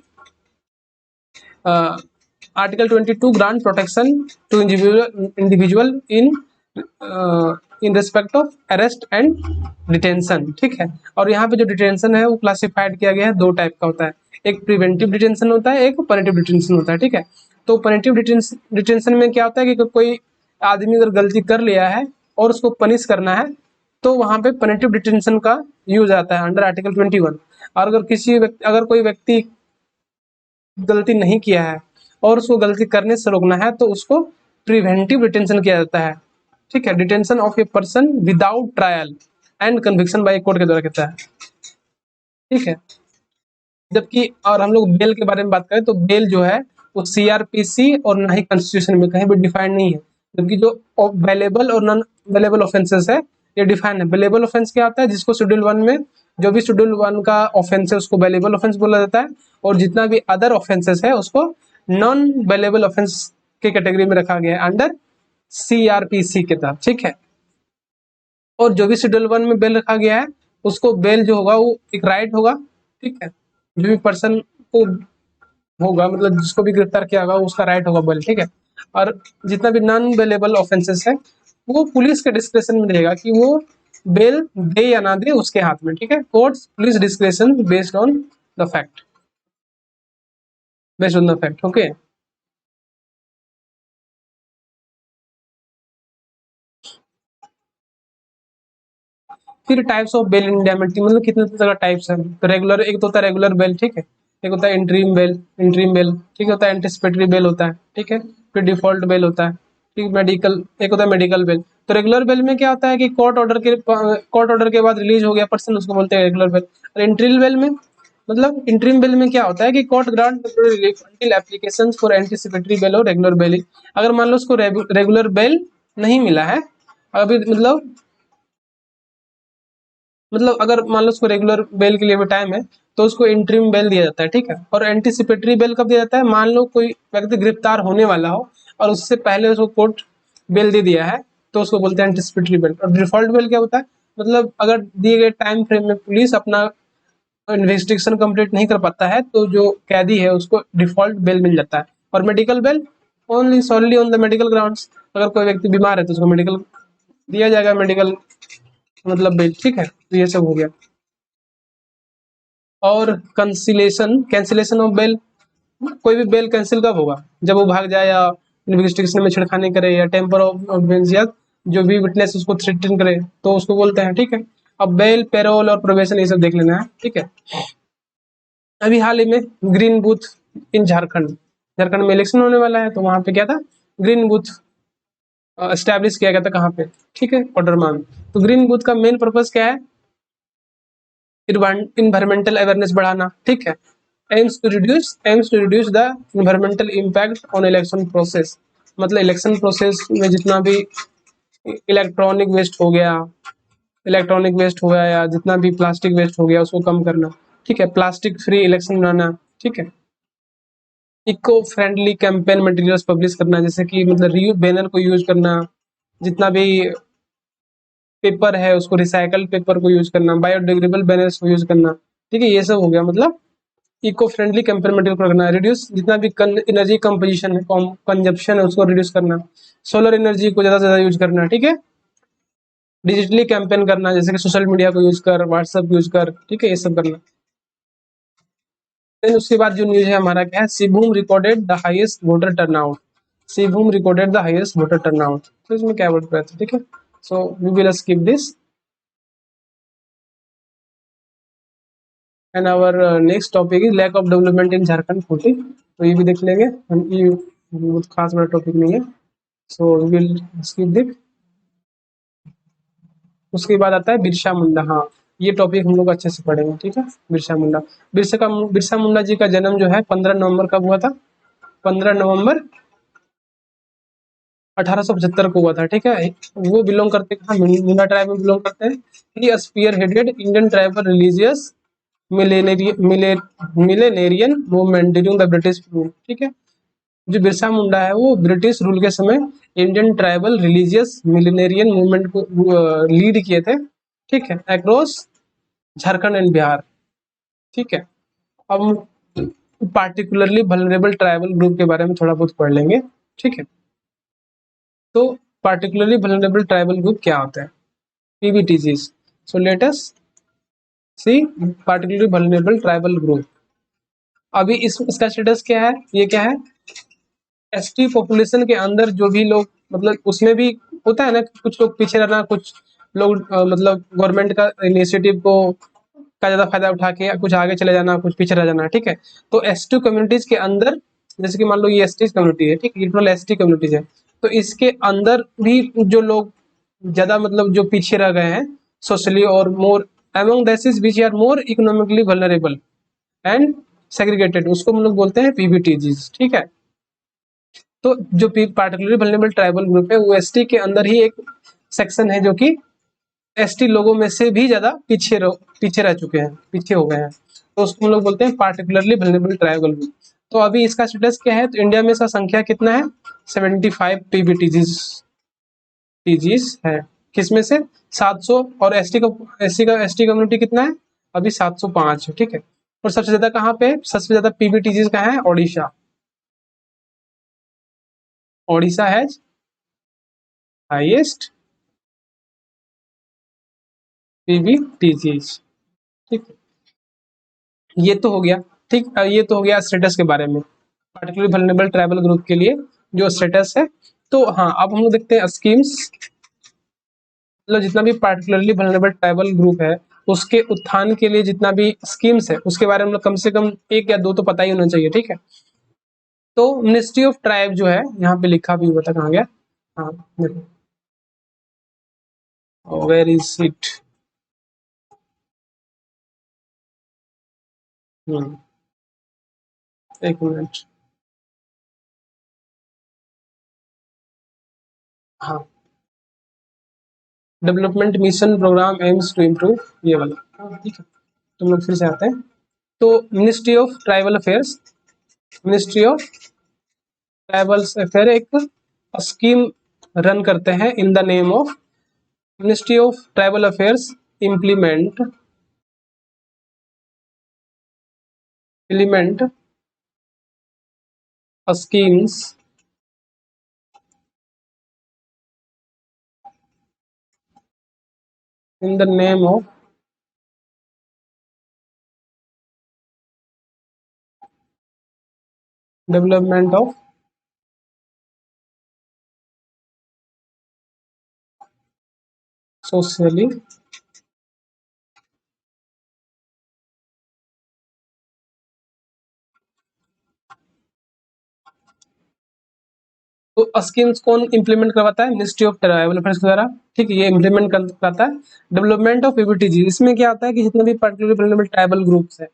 Article 22 grant protection to individual in respect of arrest and detention, ठीक है। और यहाँ पे जो डिटेंशन है वो क्लासिफाइड किया गया है, दो टाइप का होता है, एक प्रिवेंटिव डिटेंशन होता है, एक पनिटिव डिटेंशन होता है, ठीक है। तो पनिटिव डिटेंशन में क्या होता है कि कोई आदमी अगर गलती कर लिया है और उसको पनिश करना है, तो वहां पे पनिटिव डिटेंशन का यूज आता है अंडर आर्टिकल 21। और अगर कोई व्यक्ति गलती नहीं किया है और उसको गलती करने से रोकना है, तो उसको प्रिवेंटिव डिटेंशन किया जाता है, ठीक है। Detention of a person without trial and conviction by court के द्वारा कहता है, ठीक है। जबकि और हम लोग बेल के बारे में बात करें तो बेल जो है वो सीआरपीसी और ना ही कॉन्स्टिट्यूशन में कहीं भी डिफाइंड नहीं है। जबकि जो अवेलेबल और नॉन अवेलेबल ऑफेंसेस है ये डिफाइन है। अवेलेबल ऑफेंस क्या होता है? जिसको शेड्यूल 1 में जो भी शेड्यूल 1 का ऑफेंस है उसको अवेलेबल ऑफेंस बोला जाता है, और जितना भी अदर ऑफेंसेस है उसको नॉन अवेलेबल ऑफेंस के कैटेगरी में रखा गया है अंडर सीआरपीसी के तहत, ठीक है। और जो भी शेड्यूल 1 में बेल रखा गया है उसको बेल जो होगा वो एक राइट होगा, ठीक है। जो भी पर्सन को होगा, मतलब जिसको भी गिरफ्तार किया होगा उसका राइट होगा बेल, ठीक है। और जितना भी नॉन अवेलेबल ऑफेंसेस है वो पुलिस के डिस्क्रिप्शन में रहेगा कि वो बेल दे या ना दे, उसके हाथ में, ठीक है। Courts police description based on the fact, okay. फिर टाइप्स ऑफ बेल इंडिया में, मतलब कितने तरह का टाइप्स है? तो रेगुलर, एक तो होता है रेगुलर बेल, ठीक है। एक होता है इंटरिम बेल, ठीक है, होता है एंटिसिपेटरी बेल होता है, ठीक है। फिर डिफॉल्ट बेल होता है, ठीक। मेडिकल, एक होता है मेडिकल बेल। तो रेगुलर बेल में क्या होता है कि कोर्ट ऑर्डर के बाद रिलीज हो गया पर्सन, उसको बोलते हैं रेगुलर बेल। और इंटरिम बेल में, मतलब इंटरिम बेल में क्या होता है कि court grant relief until applications for anticipatory bell और रेगुलर बेल। अगर मान लो उसको रेगुलर बेल नहीं मिला है अभी, मतलब अगर मान लो उसको रेगुलर बेल के लिए भी टाइम है तो उसको इंटरिम बेल दिया जाता है, ठीक है। और एंटीसिपेटरी बेल कब दिया जाता है? मान लो कोई व्यक्ति गिरफ्तार होने वाला हो और उससे पहले उसको कोर्ट बेल दे दिया है तो उसको बोलते हैं एंटीसिपेटरी बेल। और डिफॉल्ट बेल क्या होता है? मतलब अगर दिए गए टाइम फ्रेम में पुलिस अपना इन्वेस्टिगेशन कंप्लीट नहीं कर पाता है तो जो कैदी है उसको डिफॉल्ट बेल मिल जाता है। और medical bail only solely on the medical grounds, अगर कोई व्यक्ति बीमार है तो उसको मेडिकल दिया जाएगा, मेडिकल मतलब बेल, ठीक है। तो ये सब हो गया। और कैंसिलेशन ऑफ बेल, कोई भी बेल कैंसिल कब होगा? जब वो भाग जाए या इन्वेस्टिगेशन में छेड़खानी करे या टेम्पर ऑफ ऑफेंस या जो भी विटनेस उसको थ्रेटन करे तो उसको बोलते हैं, ठीक है। अब बेल, पेरोल और प्रोबेशन ये सब देख लेना है, ठीक है। अभी हाल ही में ग्रीन बूथ इन झारखंड में इलेक्शन होने वाला है, तो वहां पे क्या था? ग्रीन बूथ एस्टेब्लिश किया गया था, कहाँ पे? ठीक है, कोडरमा में। तो ग्रीन बूथ का मेन पर्पज क्या है? इन्वायरमेंटल अवेयरनेस बढ़ाना, ठीक है। Aims to reduce the environmental impact on election process, मतलब इलेक्शन प्रोसेस में जितना भी इलेक्ट्रॉनिक वेस्ट हो गया या जितना भी प्लास्टिक वेस्ट हो गया उसको कम करना, ठीक है। प्लास्टिक फ्री इलेक्शन बनाना, ठीक है। Eco friendly campaign materials publish करना, जैसे कि मतलब रीयूज बैनर को यूज करना, जितना भी पेपर है उसको रिसाइकल पेपर को यूज करना, बायोडिग्रेडेबल बैनर्स को यूज करना, ठीक है। ये सब हो गया मतलब इको फ्रेंडली कंपेयर मटेरियल करना, रिड्यूस जितना भी एनर्जी कंपोजिशन है, कंजप्शन है, उसको रिड्यूस करना, सोलर एनर्जी को ज़्यादा से ज़्यादा यूज करना, ठीक है। डिजिटली कैंपेन करना, जैसे कि सोशल मीडिया को यूज कर, व्हाट्सएप यूज कर, ठीक है, ये सब करना। फिर उसके बाद जो न्यूज है हमारा क्या है, Singhbhum recorded the highest voter turnout, Singhbhum recorded the highest voter turnout, तो इसमें क्या बोल रहा था, ठीक है। So we will skip this and our next topic is lack of development in Jharkhand 40, तो ये भी देख लेंगे हम, ये बहुत खास बड़ा टॉपिक नहीं है, so we will skip this. उसके बाद आता है बिरसा मुंडा, हाँ ये टॉपिक हम लोग अच्छे से पढ़ेंगे, ठीक है। बिरसा मुंडा, बिरसा मुंडा जी का जन्म जो है 15 नवंबर कब हुआ था, 15 नवंबर 1875 को हुआ था, ठीक है। वो बिलोंग करते हैं, मुंडा ट्राइब में बिलोंग करते हैं। He spearheaded Indian tribal religious millenarian movement during the British rule, ठीक है। जो बिरसा मुंडा है वो ब्रिटिश रूल के समय Indian tribal religious millenarian movement को लीड किए थे, ठीक है, अक्रॉस झारखंड एंड बिहार, ठीक है। अब पार्टिकुलरली वल्नरेबल ट्राइबल ग्रुप के बारे में थोड़ा बहुत पढ़ लेंगे, ठीक है। तो पार्टिकुलरली वल्नरेबल ट्राइबल ग्रुप क्या होता है, पीबीटीजीज। सो लेट अस सी पार्टिकुलरली वल्नरेबल ट्राइबल ग्रुप। अभी इसका स्टेटस क्या है, ये क्या है, एसटी पॉपुलेशन के अंदर जो भी लोग, मतलब उसमें भी होता है ना, कुछ लोग पीछे रहना, कुछ लोग मतलब गवर्नमेंट का इनिशिएटिव को का ज्यादा फायदा उठा के कुछ आगे चले जाना, कुछ पीछे रह जाना, ठीक है। तो एसटी कम्युनिटीज के अंदर, जैसे कि मान लो ये एसटी कम्युनिटी है, ठीक है, ये टोटल एसटी कम्युनिटीज है, तो इसके अंदर भी जो लोग ज्यादा मतलब जो पीछे रह गए हैं सोशली, और more among that which are more economically vulnerable and segregated, उसको हम लोग बोलते हैं पीबीटीजीज, ठीक है। तो जो पार्टिकुलरली वल्नरेबल ट्राइबल ग्रुप है वो एसटी के अंदर ही एक सेक्शन है, जो कि एसटी लोगों में से भी ज्यादा पीछे रह चुके हैं, पीछे हो गए हैं, तो उसको हम लोग बोलते हैं पार्टिकुलरली वल्नरेबल ट्राइबल ग्रुप। तो अभी इसका स्टेटस क्या है, तो इंडिया में इसका संख्या कितना है, 75 पीबीटीजीज टीजीज है, किसमें से 700, और एसटी कम्युनिटी कितना है, अभी 705 है, ठीक है। और सबसे ज्यादा कहाँ पे, सबसे ज्यादा पीबीटीजीज कहाँ है, ओडिशा, ओडिशा हैज हाईएस्ट पीबीटीजीज, ठीक है। ये तो हो गया, ठीक, ये तो हो गया स्टेटस के बारे में, पार्टिकुलरली वल्नरेबल ट्राइबल ग्रुप के लिए जो स्टेटस है। तो हाँ, अब हम लोग देखते हैं स्कीम्स, मतलब जितना भी पार्टिकुलरली वल्नरेबल ट्राइबल ग्रुप है उसके उत्थान के लिए जितना भी स्कीम्स है उसके बारे में कम से कम एक या दो तो पता ही होना चाहिए, ठीक है। तो मिनिस्ट्री ऑफ ट्राइब जो है यहाँ पे लिखा भी हुआ था, कहाँ गया, हाँ देखो, वेयर इज इट, एक मिनट, हाँ, development mission program aims to improve, ये वाला, हाँ ठीक है। तुम लोग फिर से आते हैं, तो ministry of tribal affairs, ministry of tribal affair एक स्कीम रन करते हैं in the name of ministry of tribal affairs implement element schemes in the name of development of socially तो स्कीम्स कौन इंप्लीमेंट करवाता है, मिनिस्ट्री ऑफ ट्राइबल अफेयर्स के द्वारा, ठीक है, ये इंप्लीमेंट करवाता है। डेवलपमेंट ऑफ पीबीटीजी, इसमें क्या आता है कि जितने भी पर्टिकुलर ट्राइबल ग्रुप्स है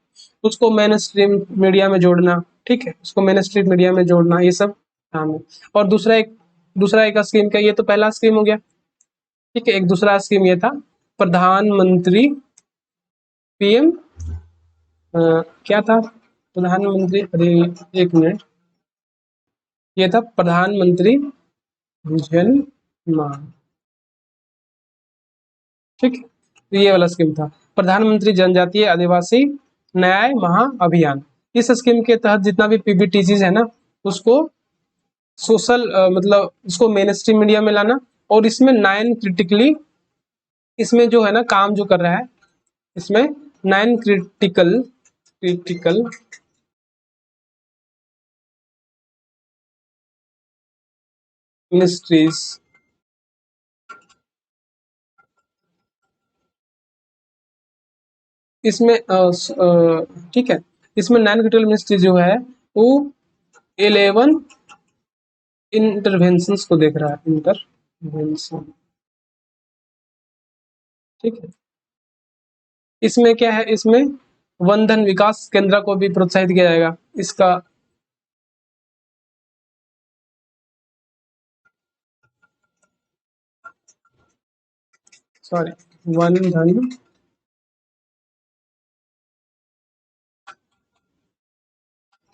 उसको मेन स्ट्रीम मीडिया में जोड़ना, ठीक है, उसको मेन स्ट्रीम मीडिया में जोड़ना, ये सब काम है। और दूसरा एक स्कीम का, ये तो पहला स्कीम हो गया, ठीक है। एक दूसरा स्कीम ये था प्रधानमंत्री पीएम, क्या था, प्रधानमंत्री, अरे एक मिनट, ये था प्रधानमंत्री जन मान, ठीक है। तो ये वाला स्कीम था प्रधानमंत्री जनजातीय आदिवासी न्याय महाअभियान, इस स्कीम के तहत जितना भी पीबीटीजीज है ना, उसको सोशल मतलब उसको मेन स्ट्रीम मीडिया में लाना, और इसमें 9 क्रिटिकली, इसमें जो है ना काम जो कर रहा है, इसमें 9 क्रिटिकल क्रिटिकल मिनिस्ट्रीज, इसमें ठीक है, इसमें 9 क्रिटिकल मिनिस्ट्री जो है वो 11 इंटरवेंशंस को देख रहा है, इंटरवेंशन, ठीक है। इसमें क्या है, इसमें वन धन विकास केंद्र को भी प्रोत्साहित किया जाएगा, इसका सॉरी वन धन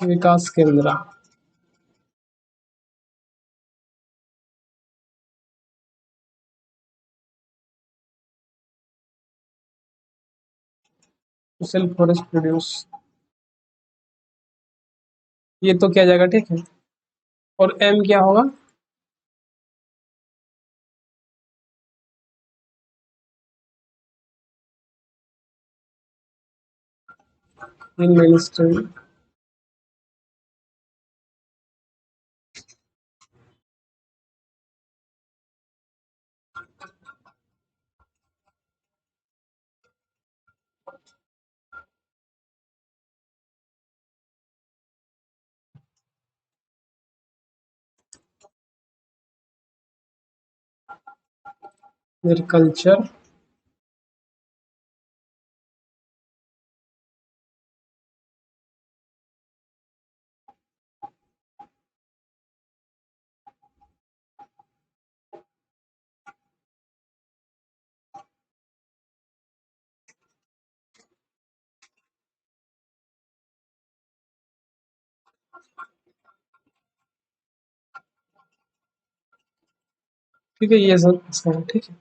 विकास केंद्र, सेल्फ फॉरेस्ट प्रोड्यूस, ये तो किया जाएगा, ठीक है। और एम क्या होगा, इन मिनिस्ट्री, एग्रीकल्चर, ठीक है, ये सब इसका है, ठीक है।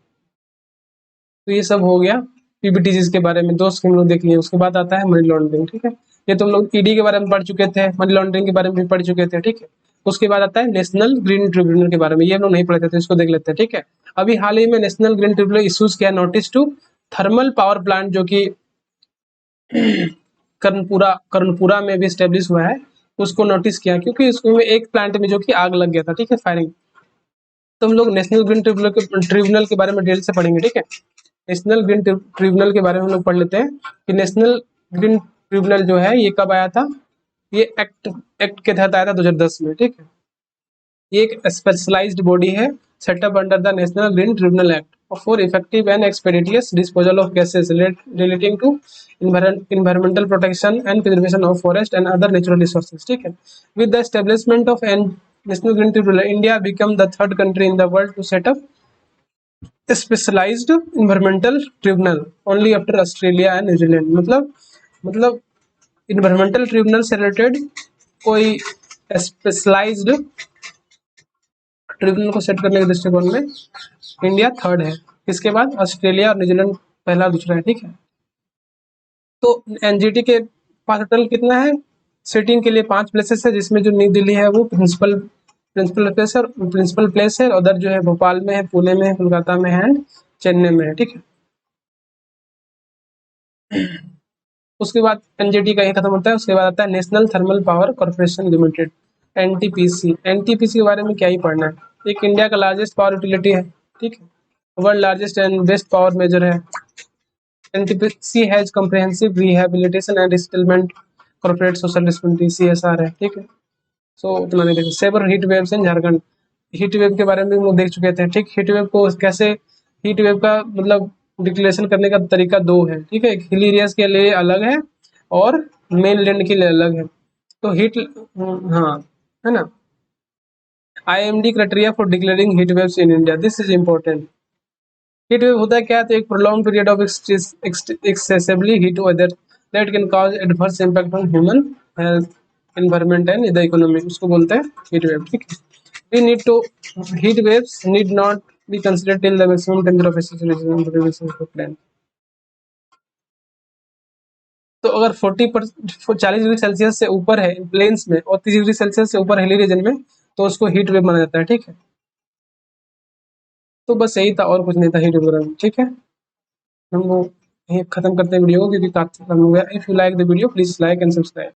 तो ये सब हो गया पीबीटीजीज के बारे में, 2 स्कीम लोग देख लिए। उसके बाद आता है मनी लॉन्ड्रिंग, ठीक है। ये तुम लोग ईडी के बारे में पढ़ चुके थे, मनी लॉन्ड्रिंग के बारे में भी पढ़ चुके थे, ठीक है। उसके बाद आता है नेशनल ग्रीन ट्रिब्यूनल के बारे में, ये हम लोग नहीं पढ़े थे तो इसको देख लेते हैं, ठीक है। अभी हाल ही में नेशनल ग्रीन ट्रिब्यूनल इश्यूज किया notice to thermal power plant, जो कि कर्णपुरा में भी स्टेब्लिश हुआ है, उसको नोटिस किया, क्योंकि उसमें एक प्लांट में जो कि आग लग गया था, ठीक है, फायरिंग। तो हम लोग नेशनल ग्रीन ट्रिब्यूनल के बारे में डिटेल से पढ़ेंगे, ठीक है। नेशनल ग्रीन ट्रिब्यूनल के बारे में हम लोग पढ़ लेते हैं कि नेशनल ग्रीन ट्रिब्यूनल जो है ये कब आया था, ये एक्ट के तहत आया था 2010 में, ठीक है। ये एक स्पेशलाइज्ड बॉडी है, set up under the National green Tribunal Act for effective and expeditious disposal of cases relating to environmental protection and preservation of forest and other natural resources, ठीक है। With the establishment of an national green tribunal, India became the third country in the world to set up a specialized environmental tribunal only after Australia and New Zealand। मतलब environmental tribunal से related कोई specialised tribunal को set करने के दृष्टिकोण में India third है। इसके बाद ऑस्ट्रेलिया और न्यूजीलैंड पहला दूसरा है, ठीक है। तो एनजीटी के पास टोटल कितना है, सिटिंग के लिए 5 प्लेसेस है, जिसमें जो नई दिल्ली है वो प्रिंसिपल प्लेस है, उधर जो है भोपाल में है, पुणे में है, कोलकाता में है, चेन्नई में है, ठीक है। उसके बाद एनजीटी का ये खत्म होता है, उसके बाद आता है national thermal power corporation limited, NTPC. NTPC के बारे में क्या ही पढ़ना है, एक इंडिया का लार्जेस्ट पावर यूटिलिटी है, ठीक है, world largest and best power major है। NTPC has comprehensive rehabilitation and resettlement corporate social responsibility CSR है, ठीक है। सो उतना नहीं देखो। Severe heat waves in Jharkhand, heat wave के बारे में हम लोग देख चुके थे, ठीक। हीट वेव को कैसे, हीट वेव का मतलब डिक्लेरेशन करने का तरीका 2 है, ठीक है, एक हिल एरियाज के लिए अलग है और मेन लैंड के लिए अलग है। तो हीट, हाँ, है ना। IMD criteria for declaring heat waves in India, this is important. Heat wave होता है क्या, तो एक prolong period of excessively heat whether that can cause adverse impact on human health, environment and the economy, उसको बोलते हैं heat wave, ठीक है। We need to, heat waves need not be considered till the maximum temperature of a situation is planned। तो अगर 40 degree Celsius से ऊपर है प्लेन्स में और 30 डिग्री सेल्सियस से ऊपर हिली रीजन में, तो उसको हीट वेव माना जाता है। ठीक है, तो बस यही था और कुछ नहीं था हीट वेव वगैरह में। ठीक है, हम वो यहीं खत्म करते हैं वीडियो को क्योंकि काफी खत्म हो गया। If you like the video please like and subscribe.